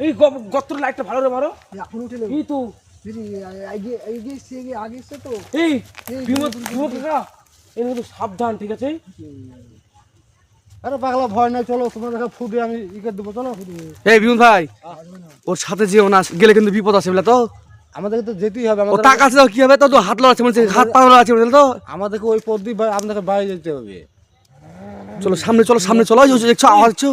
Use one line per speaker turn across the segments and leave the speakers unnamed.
এই গত্র লাইটটা ভালো রে মারো
এখন উঠে
এই তো
আগে তো
এই বিমত কাকা এই তো সাবধান ঠিক আছে
আরে পাগলা ভয় নাই চলো তোমার দেখা ফুটে আমি ইকে দেবো চলো
এই বিমল ভাই ওর সাথে যেও না গেলে কিন্তু বিপদ আছে বলে তো
আমাদেরকে তো যেতেই হবে
ও টাকা আছে কি হবে তো হাত লড়াচ্ছে বলছে হাত পা লড়াচ্ছে বলে তো
আমাদেরকে ওই পথ দিয়ে আপনাকে বাইরে যেতে হবে
চলো সামনে চলো দেখছো আওয়াজ হচ্ছে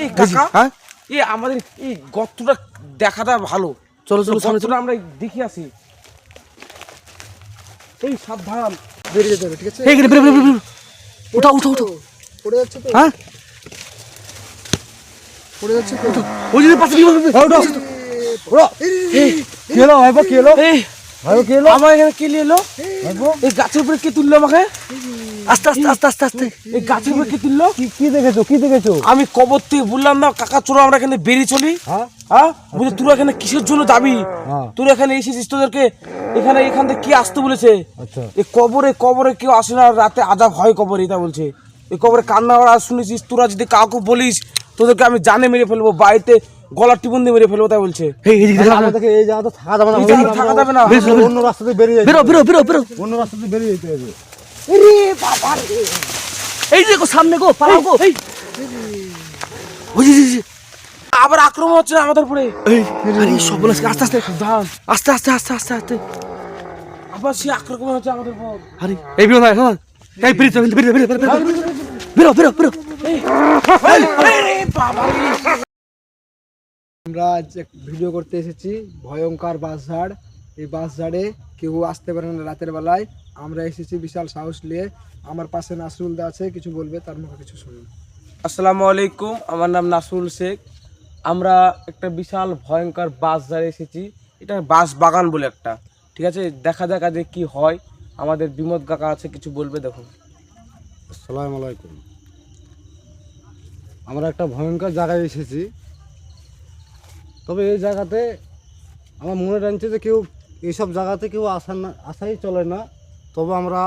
এই কাকা
হ্যাঁ
এই আমাদের এই গর্তটা দেখাটা ভালো
চলো সামনে চলো
আমরা দেখি আসি এই সাবধান
বেরিয়ে যেতে হবে ঠিক আছে
এই বেরো উঠো
পড়ে যাচ্ছে তো
হ্যাঁ
পড়ে যাচ্ছে তো
ওই যে পাশে
কি হলো ভাইবো কি হলো
এই
ভাইবো কি হলো
আমার এখানে কে এলো
ভাইবো
এই গাছের উপরে কে তুললো আমাকে
আস্তে
এই গাছের উপরে কে তুললো
কি দেখেছো
আমি কবর থেকে বললাম না কাকা চলো আমরা এখানে বেরিয়ে চলি
হ্যাঁ
হ্যাঁ বুঝলি তোরা এখানে কিসের জন্য যাবি
হ্যাঁ।
তোরা এখানে এসেছিস তোদেরকে এখান থেকে কি আসতে বলেছে
আচ্ছা
এই কবরে কেউ আসে না রাতে আজাব হয় কবরে এটা বলছে এই কবরে কান্না আওয়াজ শুনেছিস তোরা যদি কাউকে বলিস তোদেরকে আমি জানে মেরে ফেলবো বাড়িতে গলা টিপুন দিয়ে মেরে ফেলবো তাই বলছে
আমাদেরকে এই জায়গাতে থাকা যাবে না
এই জায়গায় থাকা যাবে না
অন্য রাস্তা দিয়ে বেরিয়ে যেতে হবে।
বেরো
অন্য রাস্তা দিয়ে বেরিয়ে যেতে হবে
আরে বাবা রে
এই যে সামনে গো পালাও গো
এই
ওই যে
আবার আক্রমণ হচ্ছে না আমাদের উপরে
আরে সব বলে আস্তে
ধান
আস্তে
আবার সে আক্রমণ হচ্ছে আমাদের উপর
আরে এই বিমল ভাই হ্যাঁ এই বেরো
এই বাবা রে
আমরা ভিডিও করতে এসেছি ভয়ঙ্কর বাঁশঝাড় এই বাঁশঝাড়ে কেউ আসতে পারে না রাতের বেলায় আমরা এসেছি বিশাল সাহস নিয়ে আমার পাশে নাসরুল দা আছে কিছু বলবে তার মুখে কিছু শুনুন
আসসালামু আলাইকুম আমার নাম নাসরুল শেখ আমরা একটা বিশাল ভয়ঙ্কর বাঁশঝাড়ে এসেছি এটা বাঁশ বাগান বলে একটা ঠিক আছে দেখা যাক আজ কি হয় আমাদের বিমত কাকা আছে কিছু বলবে দেখুন
আসসালামু আলাইকুম আমরা একটা ভয়ঙ্কর জায়গায় এসেছি তবে এই জায়গাতে আমার মনে টানছে যে কেউ এইসব জায়গাতে কেউ আসাই চলে না তবে আমরা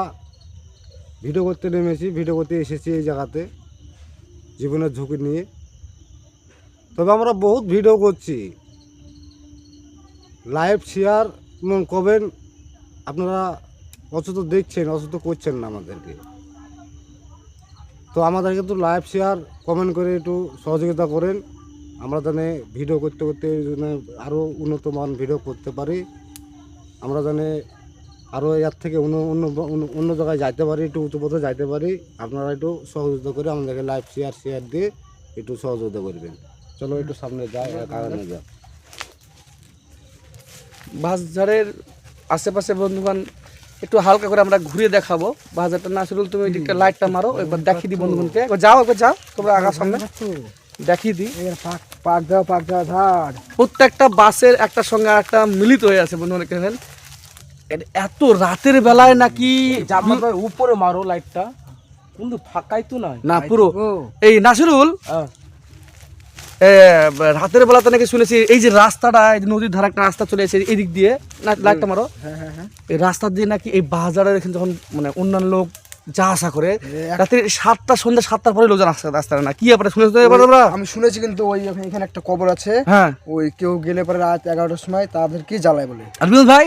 ভিডিও করতে নেমেছি ভিডিও করতে এসেছি এই জায়গাতে জীবনের ঝুঁকি নিয়ে তবে আমরা বহুত ভিডিও করছি লাইভ শেয়ার করবেন আপনারা অথচ দেখছেন অথচ করছেন না আমাদেরকে তো আমাদেরকে একটু লাইভ শেয়ার কমেন্ট করে একটু সহযোগিতা করেন আমরা জানি ভিডিও করতে আরও উন্নত মান ভিডিও করতে পারি আমরা জানি আরও এর থেকে অন্য জায়গায় যাইতে পারি একটু উঁচু পথে যাইতে পারি আপনারা একটু সহযোগিতা করে আমাদেরকে লাইভ শেয়ার দিয়ে একটু সহযোগিতা করবেন চলো একটু সামনে যাই কারণে যা
বাঁশঝাড়ের আশেপাশে বন্ধুবান একটু হালকা করে আমরা ঘুরিয়ে দেখাবো বাঁশঝাড়টা নাসরুল তুমি এদিকে লাইটটা মারো একবার দেখিয়ে দিই বন্ধুবানকে একবার যাও তোমরা আগার সামনে দেখিয়ে দিই
পাক দাও ধার
প্রত্যেকটা বাসের একটা সঙ্গে একটা মিলিত হয়ে আছে বন্ধুবান দেখেন এত রাতের বেলায় নাকি
জামাত ভাই উপরে মারো লাইটটা কিন্তু ফাঁকাই তো নয়
না পুরো এই নাসরুল রাতের বেলাতে নাকি শুনেছি এই যে রাস্তাটা এই যে নদীর ধারে একটা রাস্তা চলে এসেছে এই দিক দিয়ে লাইটটা মারো
হ্যাঁ
এই রাস্তা দিয়ে নাকি এই বাজারের এখানে যখন মানে অন্যান্য লোক যা আসা করে রাত্রি সন্ধ্যা 7টার পরে লোকজন আসে রাস্তায় না কি ব্যাপারে শুনেছো আমরা
আমি শুনেছি কিন্তু ওই এখানে একটা কবর আছে
হ্যাঁ
ওই কেউ গেলে পরে রাত 11টার সময় তাদেরকে জ্বালায় বলে
আর বিনোদ ভাই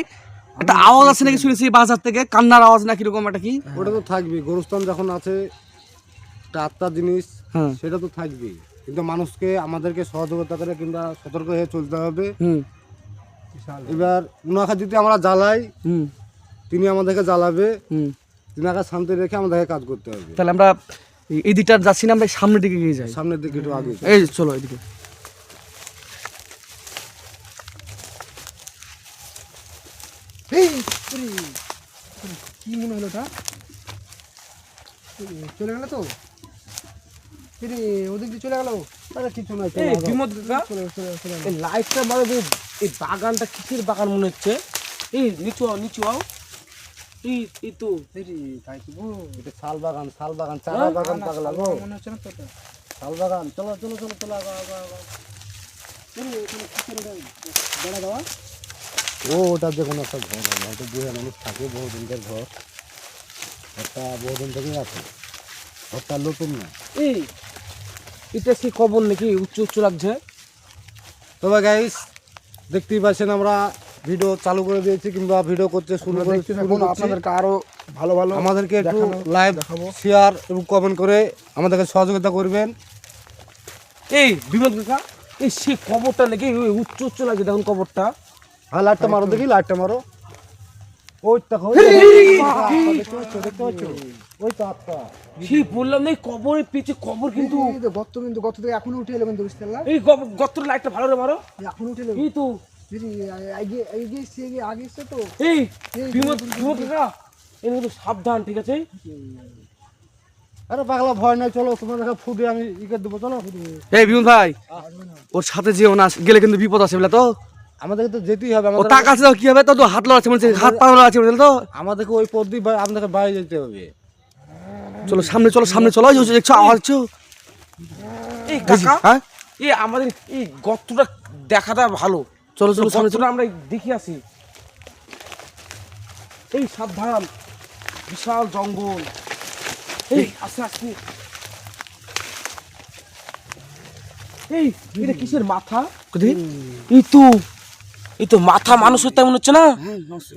একটা আওয়াজ আছে নাকি শুনেছি বাজার থেকে কান্নার আওয়াজ না কিরকম একটা কি
ওটা তো থাকবে গরুস্থান যখন আছে একটা আত্মার জিনিস
হ্যাঁ
সেটা তো থাকবেই কিন্তু মানুষকে আমাদেরকে সহযোগিতা করে কিংবা সতর্ক হয়ে চলতে হবে এবার উনাকে যদি আমরা জ্বালাই তিনি আমাদেরকে জ্বালাবে তিনাকে শান্তি রেখে আমাদেরকে কাজ করতে হবে
তাহলে আমরা এই দিকটা যাচ্ছি না আমরা সামনের দিকে গিয়ে যাই
সামনের দিকে একটু আগে
এই চলো এদিকে
কি মনে হলো ওটা চলে গেল তো ওদিক দিয়ে চলে গেল কিছু নয়
এই বিমত কাকা এই লাইটটা মারো এই বাগানটা কিসের বাগান মনে হচ্ছে এই নিচু আও এই তো
তাই কি এটা শাল বাগান চারা বাগান পাগলা গো মনে হচ্ছে না তো শাল বাগান চলো ও ওটা যে কোনো একটা ঘর হবে হয়তো বুড়া মানুষ থাকে বহুদিনকার ঘর একটা বহুদিন থেকেই আছে ঘরটা নতুন না
এই এটা কি কবর নাকি উচ্চ লাগছে
তবে গাইস দেখতেই পাচ্ছেন আমরা ভিডিও চালু করে দিয়েছি কিংবা ভিডিও করতে শুরু করেছি।
আপনাদেরকে আরো ভালো ভালো
আমাদেরকে একটু লাইভ শেয়ার এবং কমেন্ট করে আমাদেরকে সহযোগিতা করবেন।
এই বিমল কাকা, এই সে কবরটা নাকি ওই উচ্চ উচ্চ লাগে, দেখুন কবরটা।
হ্যাঁ লাইটটা মারো দেখি, লাইটটা মারো। ওই দেখো দেখতে পাচ্ছ ওই তো আত্মা।
কি বললাম না, এই কবরের পিছে কবর কিন্তু
গত থেকে এখনো উঠে এলো কিন্তু বুঝতে পারলাম
এই গর্তের লাইটটা ভালো রে মারো।
এখনো উঠে এলো
এই তো
আগে এসছে তো
এই বিমল কাকা, এই কিন্তু সাবধান, ঠিক আছে?
আরে পাগলা ভয় নাই, চলো তোমার দেখা ফুটে আমি ইকে দেবো, চলো।
এই বিমল ভাই, ওর সাথে যেও না, গেলে কিন্তু বিপদ আছে বুঝলে তো।
আমাদেরকে তো যেতেই হবে,
ও
আমাদের
টাকা আছে কি হবে, তো হাত লড়াচ্ছে বলছে, হাত পা লড়াচ্ছে বুঝলে তো।
আমাদেরকে ওই পথ দিয়ে আমাদেরকে বাইরে যেতে হবে।
চলো সামনে চলো, সামনে চলো, ওই যে দেখছো আওয়াজ হচ্ছে।
এই কাকা,
হ্যাঁ
এই আমাদের এই গর্তটা দেখাটা ভালো।
চলো চলো সামনে চলো।
গর্তটা আমরা দেখি আসি। এই সাবধান, বিশাল জঙ্গল। এই আস্তে আস্তে। এই এটা কিসের মাথা?
কোথায়?
এই তো মাথা মানুষের তেমন হচ্ছে না?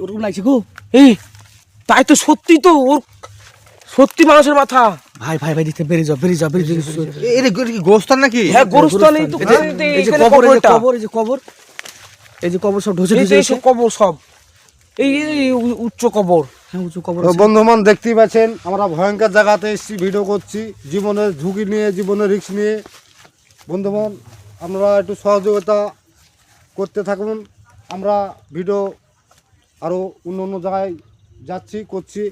ওরকম লাগছে গো।
এই তাই তো, সত্যি তো, ওর সত্যি মানুষের মাথা।
ভাই ভাই ভাই, দেখতে বেরিয়ে যাও, বেরিয়ে যাও, বেরিয়ে যাও।
এর কি গোস্তান নাকি?
হ্যাঁ, গোরস্থান। এই তো
এই যে কবর, এই যে কবর, এই যে কবর, এই যে কবর সব ঢুসে ঢুসে
এইসব কবর সব, এই উচ্চ কবর।
হ্যাঁ উঁচু কবর
তো
আছে।
বন্ধুমান দেখতেই পাচ্ছেন আমরা ভয়ঙ্কর জায়গাতে এসেছি, ভিডিও করছি জীবনের ঝুঁকি নিয়ে, জীবনের রিস্ক নিয়ে। বন্ধুমান আমরা একটু সহযোগিতা করতে থাকুন। আমরা ভিডিও আরও অন্য অন্য জায়গায় যাচ্ছি, করছি।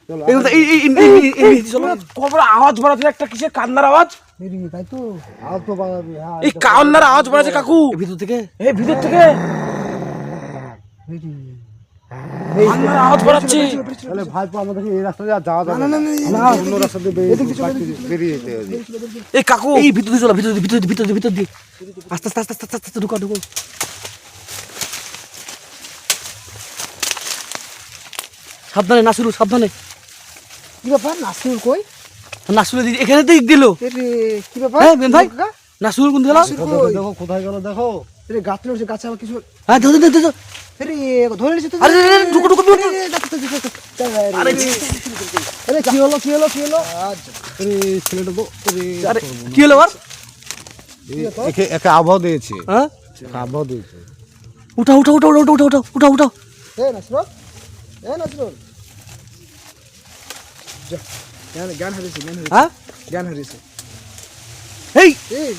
চলো
এই এই এই এই চলো।
কবর আওয়াজ বাড়াচ্ছে, একটা কিসের কান্নার আওয়াজ।
তাই তো
আর তো বাড়াবি, হ্যাঁ
এই কান্নার আওয়াজ বাড়াচ্ছে কাকু,
ভিতর থেকে।
এই ভিতর থেকে কান্নার আওয়াজ বাড়াচ্ছে।
তাহলে ভাইপো আমাদেরকে এই রাস্তা দিয়ে যাওয়া যাবে না, অন্য রাস্তা দিয়ে বেরিয়ে যেতে হবে।
এই কাকু,
এই ভিতর দিয়ে চলো, ভিতর দিয়ে, ভিতর দিয়ে, ভিতর দিয়ে, ভিতর দিয়ে। আস্তে আস্তে আস্তে আস্তে আস্তে ঢুকো ঢুকো। সাবধানে নাসিরুল, সাবধানে।
কি ব্যাপার নাসিরুল কই?
নাসিরুল এখানে দিক দিল।
এরে কি ব্যাপার?
হ্যাঁ বেন ভাই, নাসিরুল কোন দিল?
দেখো কোথায় গেল, দেখো।
এরে গাছ লড়ছে, গাছে আবার কিছু।
হ্যাঁ ধরে ধরে ধরে।
এরে ধরে নিছে তো।
আরে ঢুকো ঢুকো ঢুকো।
আরে আরে কি হলো কি হলো কি হলো?
এই ছেলেটা তো
আরে কি হলো আর?
একে আবহাওয়া দিয়েছে,
হ্যাঁ
আবহাওয়া দিয়েছে।
উঠা উঠা উঠা উঠা উঠা উঠা উঠা উঠা।
এ নাসিরুল, এ নাসিরুল। যা জ্ঞান হারিয়েছে, জ্ঞান হারিয়েছে,
হ্যাঁ
জ্ঞান হারিয়েছে।
এই
এই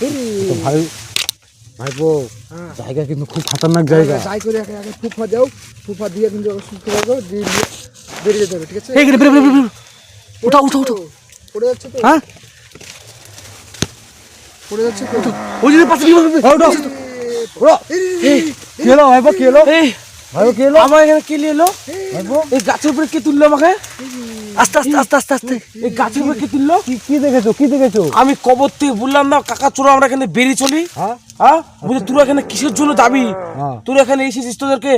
এরে
তো ভাইপো
হ্যাঁ।
জায়গা কিন্তু খুব খতরনাক জায়গা।
যাই করে আগে আগে ফুফা দাও, ফুফা দিয়ে কিন্তু সুস্থ হয়ে যাও, দিয়ে দিয়ে বেরিয়ে যেতে হবে, ঠিক আছে?
এই বেরে বেরে বেরে। উঠা উঠা উঠা।
পড়ে যাচ্ছে তো,
হ্যাঁ
পড়ে যাচ্ছে তো।
ওই যে পাশে কি হবে?
কি হলো ভাইপো, কি হলো
এই
ভাইপো, কি হলো?
আমার এখানে কে এলো? এই গাছের উপরে কে তুললো আমাকে?
আস্তে আস্তে আস্তে আস্তে আস্তে।
এই গাছের উপরে কে তুললো?
কি দেখেছো, কি দেখেছো?
আমি কবর থেকে বললাম না কাকা, চলো আমরা এখানে বেরিয়ে চলি।
হ্যাঁ
হ্যাঁ, বলে তোরা এখানে কিসের জন্য যাবি?
হ্যাঁ।
তোরা এখানে এসেছিস, তোদেরকে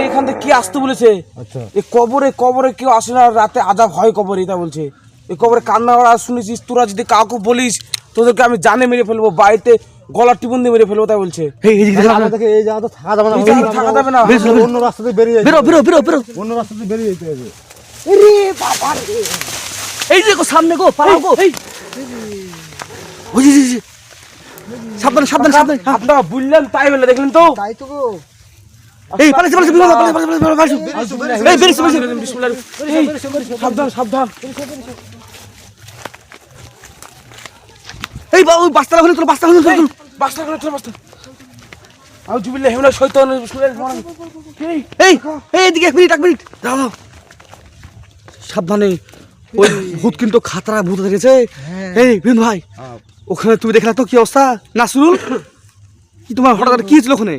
এখান থেকে কি আসতে বলেছে?
আচ্ছা
এই কবরে কেউ আসে না, রাতে আজাব হয় কবরে, এটা বলছে। এই কবরে কান্না আর শুনেছিস, তোরা যদি কাউকে বলিস তোদেরকে আমি জানে মেরে ফেলবো, বাড়িতে গলা টিপুন দিয়ে মেরে ফেলবো, তাই বলছে।
এই এই
তাহলে আমাদেরকে এই জায়গা তো থাকা যাবে না,
এই জায়গায় থাকা যাবে না।
অন্য রাস্তাতে বেরিয়ে যেতে
বেরো
হবে।
বেরো বেরো বেরো।
অন্য রাস্তাতে বেরিয়ে যেতে হবে।
এরে বাবা রে,
এই যে গো সামনে গো, পালাও গো। এই ওই যে যে, যে। সাবধানে সাবধানে সাবধানে। হ্যাঁ।
আপনারা বুঝলেন তাই বলে, দেখলেন তো?
তাই তো গো।
এই পালাইছে পালাইছে বিমল পালাইছে পালাইছে পালাইছে। এই বেরিয়েছে বেরিয়েছে।
বিসমিল্লাহ। এই, সাবধান সাবধান।
এই ওই বাস্তা লাগানো তোর, বাস্তা লাগানো তোর।
বাসটা করে চল, বাসটা। আউযুবিল্লাহি মিনাশ শাইতানির বিসমিল্লাহির রহমানির রহিম।
এই এই এদিকে এক মিনিট দাঁড়াও। সাবধানে, ওই ভূত কিন্তু খাতরা ভূত দেখেছে। এই বিন ভাই, ওখানে তুমি দেখলা তো কি অবস্থা? নাসরুল, কি তোমার হঠাৎ কি ছিল ওখানে?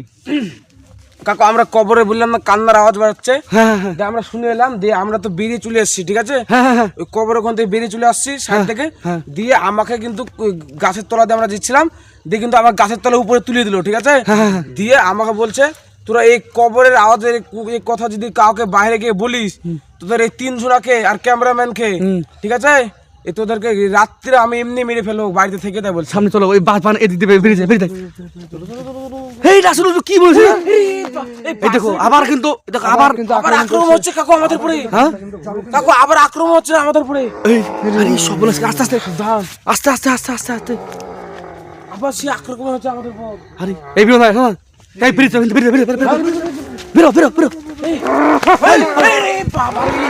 কাকু আমরা কবরে বললাম না কান্নার আওয়াজ বেরোচ্ছে,
হ্যাঁ হ্যাঁ
দিয়ে আমরা শুনে এলাম, দিয়ে আমরা তো বেরিয়ে চলে এসেছি, ঠিক আছে?
হ্যাঁ হ্যাঁ।
ওই কবর ওখান থেকে বেরিয়ে চলে আসছি সাইড থেকে,
হ্যাঁ।
দিয়ে আমাকে কিন্তু ওই গাছের তলা দিয়ে আমরা যাচ্ছিলাম, দিয়ে কিন্তু আমার গাছের তলা উপরে তুলে দিল, ঠিক আছে? দিয়ে আমাকে বলছে তোরা এই কবরের আওয়াজের এই কথা যদি কাউকে বাইরে গিয়ে বলিস, তোদের এই 3 জনাকে আর ক্যামেরাম্যানকে, ঠিক আছে, এ তোদেরকে রাত্রে আমি এমনি মেরে ফেলবো, বাড়িতে থেকে দেয় বলছি।
সামনে চলো, ওই বাস বান এদিক দিয়ে বেরিয়ে যায়, বেরিয়ে যায়। এই রাসুল কি বলছে? এই দেখো আবার কিন্তু, দেখো আবার
আবার আক্রমণ হচ্ছে কাকু আমাদের উপরে।
হ্যাঁ
কাকু আবার আক্রমণ হচ্ছে আমাদের উপরে।
এই আরে সব বলেছে, আস্তে আস্তে আস্তে আস্তে আস্তে আস্তে আস্তে।
আবার সে আক্রমণ হচ্ছে আমাদের উপর।
আরে এই বিনোদ ভাই, হ্যাঁ এই বেরিয়ে যাও, বেরিয়ে বেরো বেরো বেরো বেরো বেরো বেরো।
এই, এই রে বাবা রে।